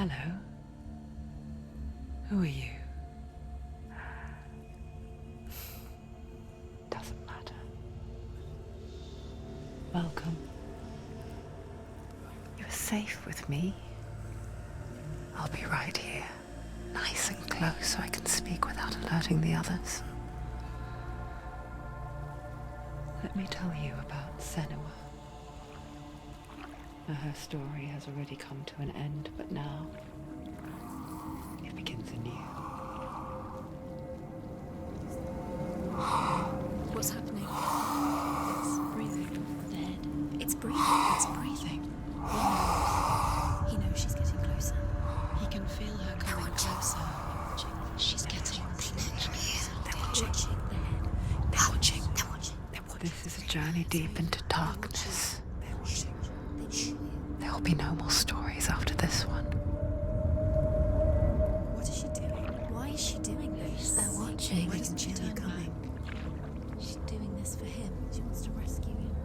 Hello. Who are you? Doesn't matter. Welcome. You're safe with me. I'll be right here, nice and close so I can speak without alerting the others. Let me tell you about Senua. Her story has already come to an end, but now it begins anew. What's happening? It's breathing. Dead. It's breathing. It's breathing. He knows she's getting closer. He can feel her coming closer. She's getting closer. They're watching. They're watching. They're watching. This is a journey deep into darkness. They're watching. There will be no more stories after this one. What is she doing? Why is she doing this? They're watching. Why doesn't she feel you coming? She's doing this for him. She wants to rescue him.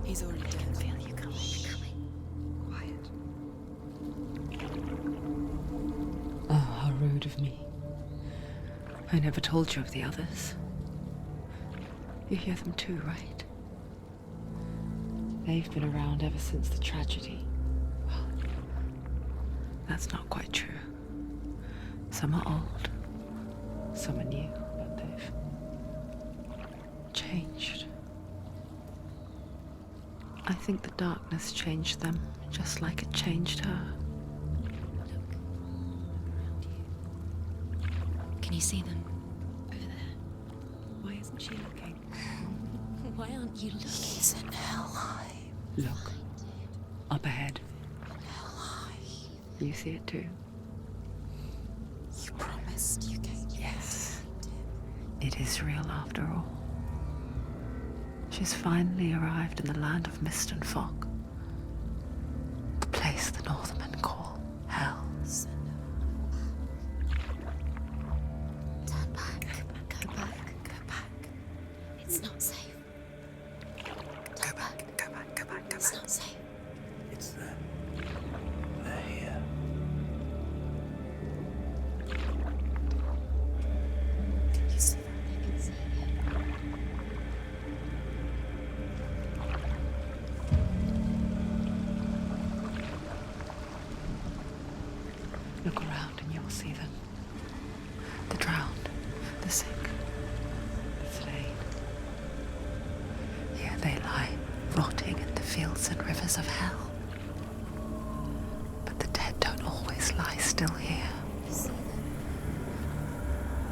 He's already dead. I feel you coming. Quiet. Oh, how rude of me. I never told you of the others. You hear them too, right? They've been around ever since the tragedy. Well, that's not quite true. Some are old, some are new, but they've changed. I think the darkness changed them, just like it changed her. Look. Around you. Can you see them? Over there. Why isn't she looking? Why aren't you looking? He's in Hellheim. Look, up ahead. Hellheim. You see it too? You promised you gave me. Yes. It is real after all. She's finally arrived in the land of mist and fog. The place the Northmen call Hell. Turn back. Go back. Go back. It's not safe. Go back, go back, go back, go It's back. not safe. It's them. They're here. Can you see that? They can see you. Look around and you will see them. The drowned, the sick, the slain. Here they lie, rotting in the fields and rivers of hell. But the dead don't always lie still here. You see them?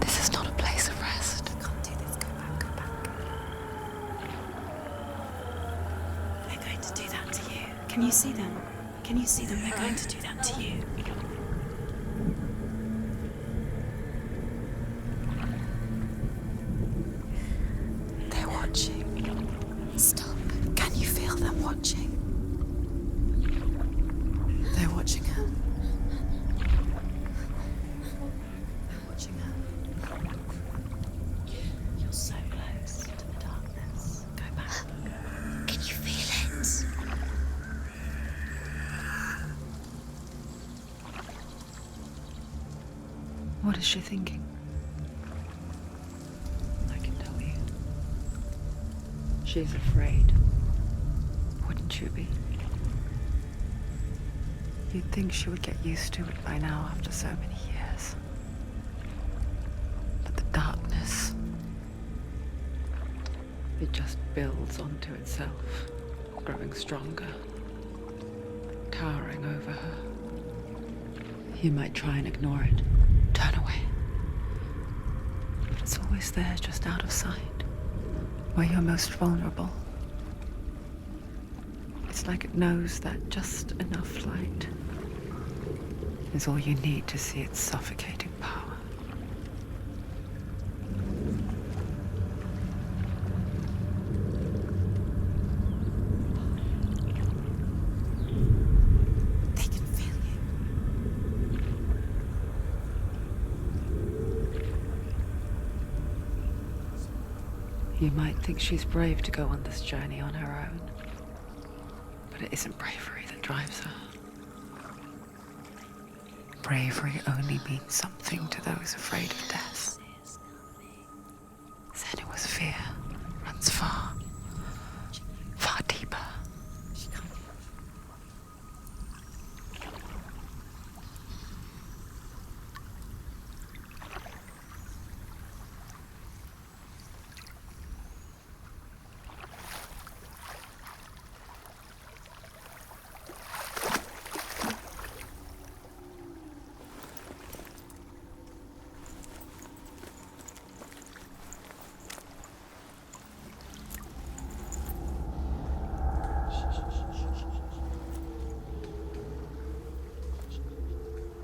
This is not a place of rest. You can't do this. Go back. Go back. They're going to do that to you. Can you see them? Can you see them? They're going to do that to you. They're watching. Stop. Can you feel them watching? They're watching her. They're watching her. You're so close to the darkness. Go back. Can you feel it? What is she thinking? I can tell you. She's afraid. Wouldn't you be? You'd think she would get used to it by now after so many years. But the darkness, it just builds onto itself, growing stronger, towering over her. You might try and ignore it, turn away. But it's always there, just out of sight, where you're most vulnerable. It's like it knows that just enough light is all you need to see its suffocating power. They can feel you. You might think she's brave to go on this journey on her own, but it isn't bravery that drives her. bravery only means something to those afraid of death. Senua's fear runs far, far deeper.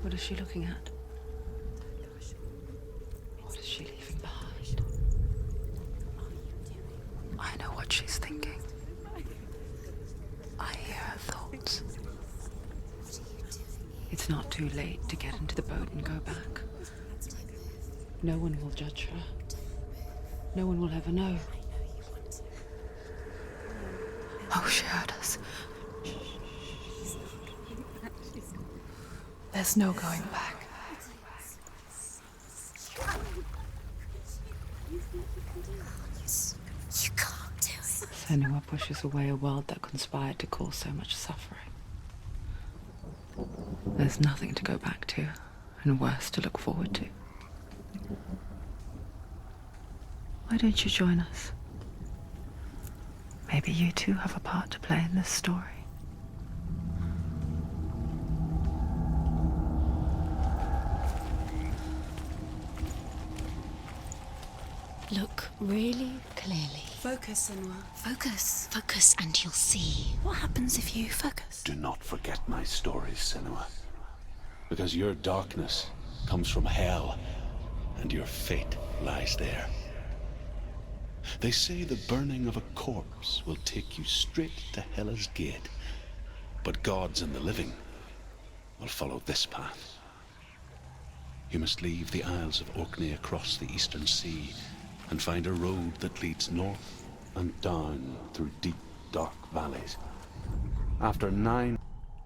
What is she looking at? What is she leaving behind? I know what she's thinking. I hear her thoughts. It's not too late to get into the boat and go back. No one will judge her. No one will ever know. Oh, she heard us. There's no going back. You can't do it. Senua pushes away a world that conspired to cause so much suffering. There's nothing to go back to, and worse to look forward to. Why don't you join us? Maybe you too have a part to play in this story. Look really clearly. Focus, Senua. Focus. Focus and you'll see. What happens if you focus? Do not forget my stories, Senua. Because your darkness comes from hell, and your fate lies there. They say the burning of a corpse will take you straight to Hela's gate, but gods and the living will follow this path. You must leave the Isles of Orkney across the eastern sea and find a road that leads north and down through deep, dark valleys. After 9...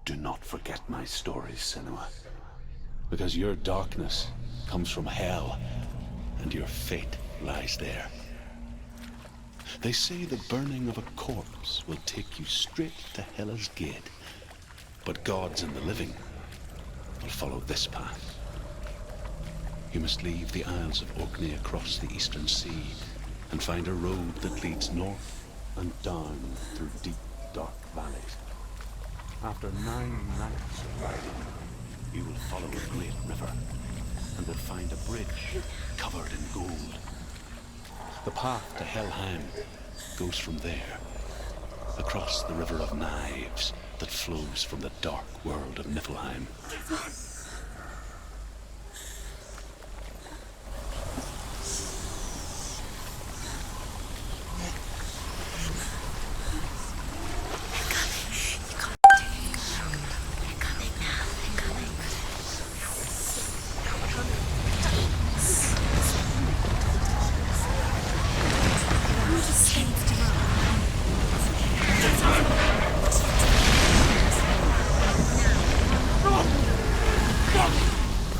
Do not forget my stories, Senua. Because your darkness comes from hell, and your fate lies there. They say the burning of a corpse will take you straight to Hela's gate, but gods and the living will follow this path. You must leave the Isles of Orkney across the eastern sea and find a road that leads north and down through deep, dark valleys. After 9 nights of riding, you will follow a great river and will find a bridge covered in gold. The path to Helheim goes from there, across the River of Knives that flows from the dark world of Niflheim.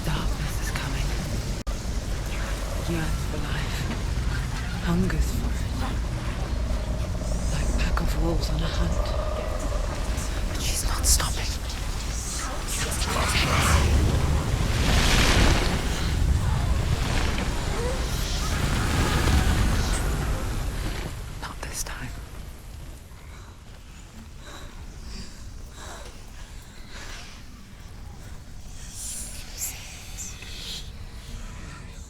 Darkness is coming. Yearns for life. Hungers for it. Like a pack of wolves on a hunt. But she's not stopping. Not this time.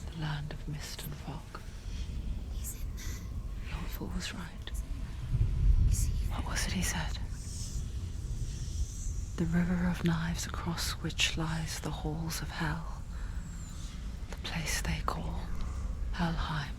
The land of mist and fog. The old fool was right. What was it he said? The river of knives across which lies the halls of hell. The place they call Helheim.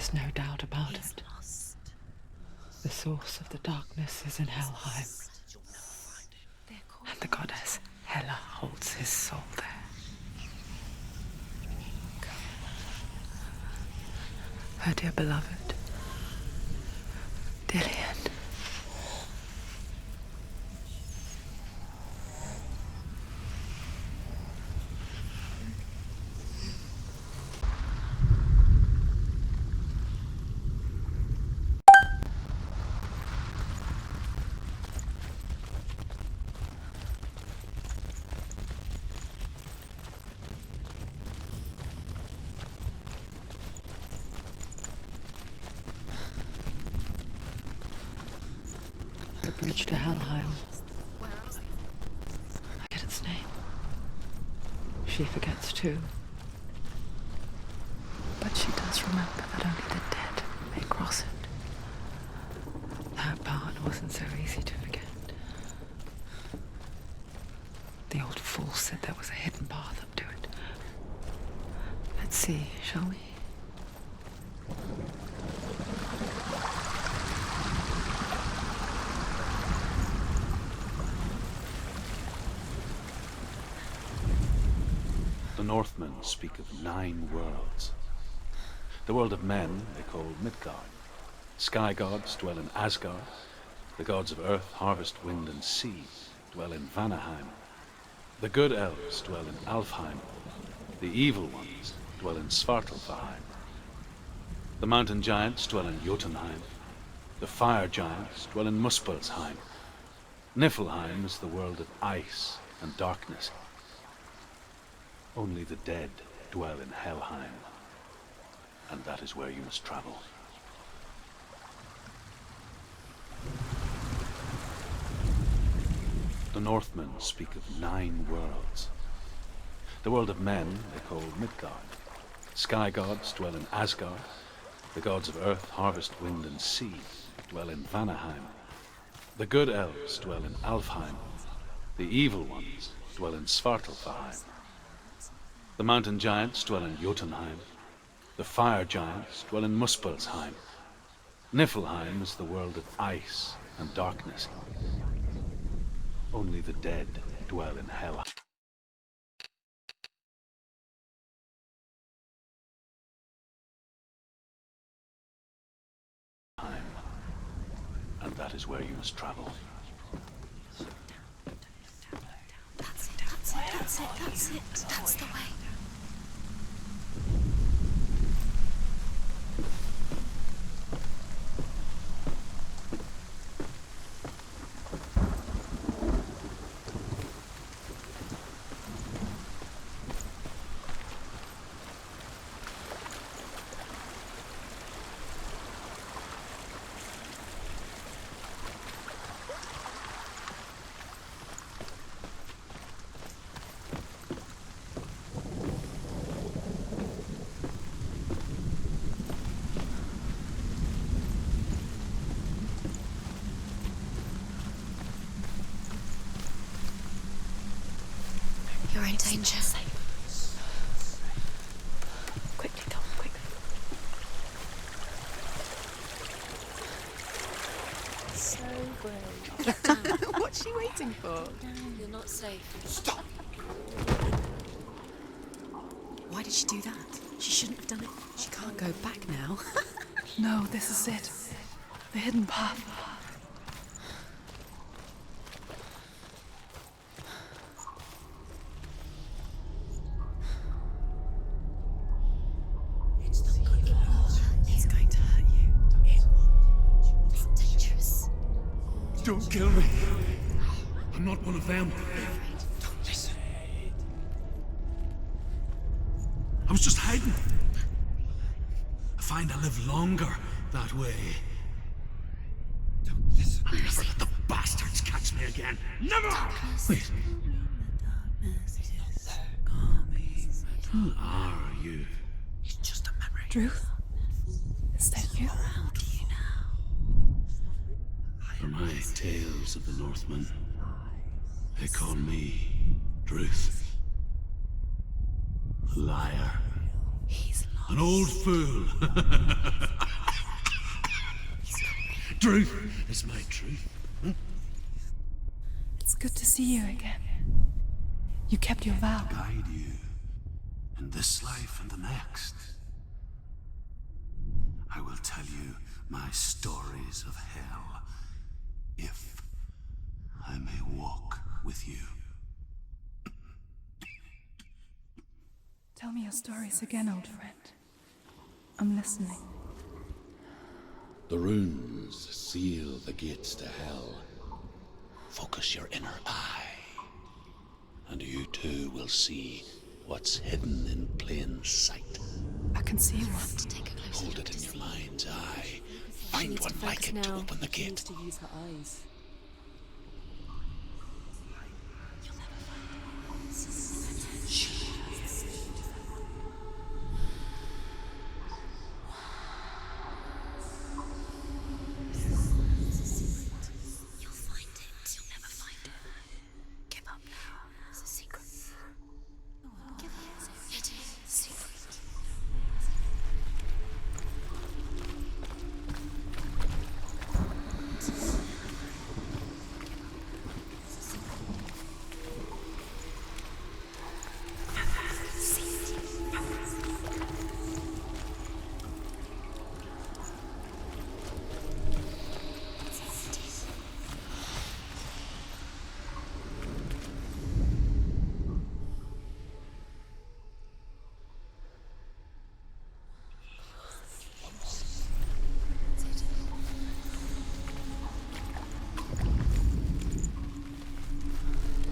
is no doubt about He's it. lost. The source of the darkness is in Helheim, and the goddess Hela holds his soul there. Her dear beloved, Dillian. The bridge to Helheim. I get its name. She forgets too. But she does remember that only the dead may cross it. That part wasn't so easy to forget. The old fool said there was a hidden path up to it. Let's see, shall we? The Northmen speak of 9 worlds. The world of men they call Midgard. Sky gods dwell in Asgard. The gods of earth, harvest, wind, and sea dwell in Vanaheim. The good elves dwell in Alfheim. The evil ones dwell in Svartalfheim. The mountain giants dwell in Jotunheim. The fire giants dwell in Muspelheim. Niflheim is the world of ice and darkness. Only the dead dwell in Helheim, and that is where you must travel. The Northmen speak of 9 worlds. The world of men they call Midgard. Sky gods dwell in Asgard. The gods of earth, harvest, wind, and sea dwell in Vanaheim. The good elves dwell in Alfheim. The evil ones dwell in Svartalfheim. The mountain giants dwell in Jotunheim. The fire giants dwell in Muspelheim. Niflheim is the world of ice and darkness. Only the dead dwell in Helheim. And that is where you must travel. That's it, that's it, that's it, that's it. That's the way. You're in danger. Quickly, Tom, quickly. So brave. Get down. What's she waiting for? You're not safe. Stop! Why did she do that? She shouldn't have done it. She can't go back now. No, this is it. The hidden path. He's going to hurt you. It's dangerous. Don't kill me. I'm not one of them. Don't listen. I was just hiding. I find I live longer that way. Don't listen. I'll never let the bastards catch me again. Never! Wait. Who are you? It's just a memory. Drew? Is that you? How do you now? For my tales of the Northmen, they call me Druth. Liar. He's An old fool. Truth is my truth. It's good to see you again. You kept your vow. Guide you in this life and the next. I will tell you my stories of hell, if I may walk with you. Tell me your stories again, old friend. I'm listening. The runes seal the gates to hell. Focus your inner eye, and you too will see what's hidden in plain sight. I can see one. Take a closer Hold look it to in your see. mind's eye. She Find needs one to like focus it to now. open the She needs gate. to use her eyes. You'll never find it. You'll find it. You'll never find it. Give up now. It's a secret. Give up. It is a secret.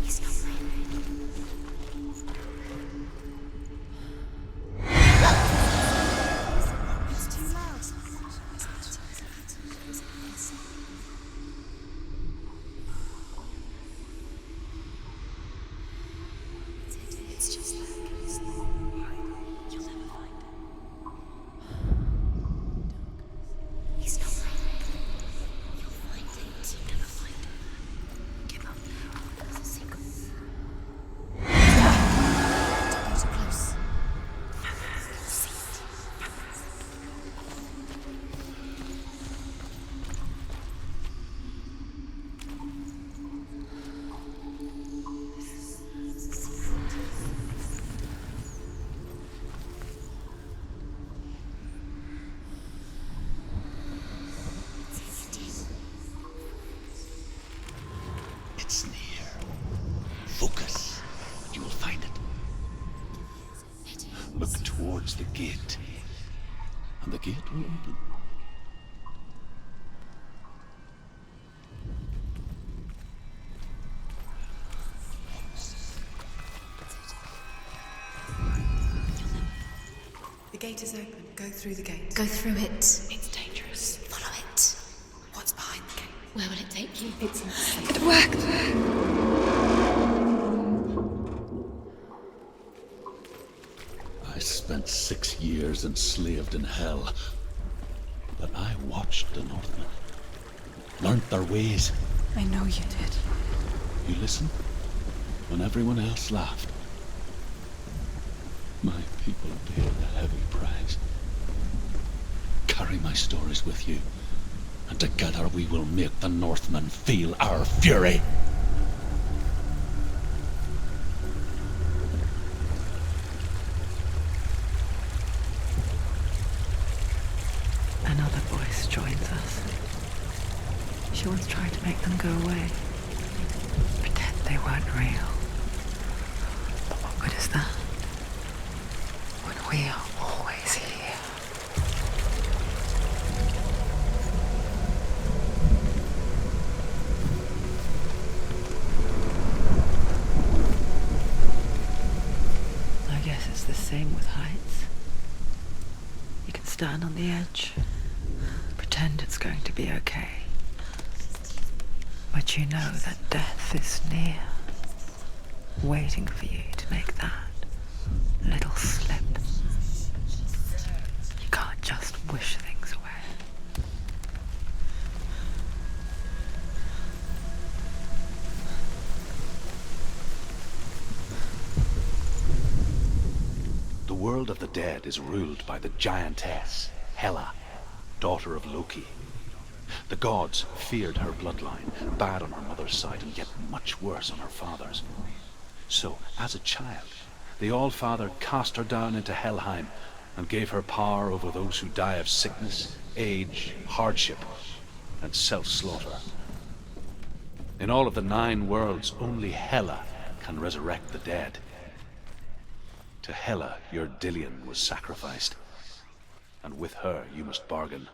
He's not It's too loud. It's just that. You'll never find it. He's not right. You'll find it. You'll never find it. Give up now. It's a secret. Don't go too close. See it. It's near. Focus, and you will find it. Look towards the gate, and the gate will open. The gate is open. Go through the gate. Go through it. It's dangerous. Follow it. What's behind the gate? Where will it take you? It's not safe. It worked! I spent 6 years enslaved in hell, but I watched the Northmen, learnt their ways. I know you did. You listened when everyone else laughed. My people paid a heavy price. Carry my stories with you, and together we will make the Northmen feel our fury. Another voice joins us. She once tried to make them go away. Pretend they weren't real. But what good is that? When we are always here. I guess it's the same with heights. You can stand on the edge, pretend it's going to be okay. But you know that death is near, waiting for you to make that little slip. You can't just wish things away. The world world of the dead is ruled by the giantess, Hela, daughter of Loki. The gods feared her bloodline, bad on her mother's side and yet much worse on her father's. So, as a child, the All-Father cast her down into Helheim and gave her power over those who die of sickness, age, hardship, and self-slaughter. In all of the 9 worlds, only Hela can resurrect the dead. To Hela, your Dillion was sacrificed, and with her you must bargain.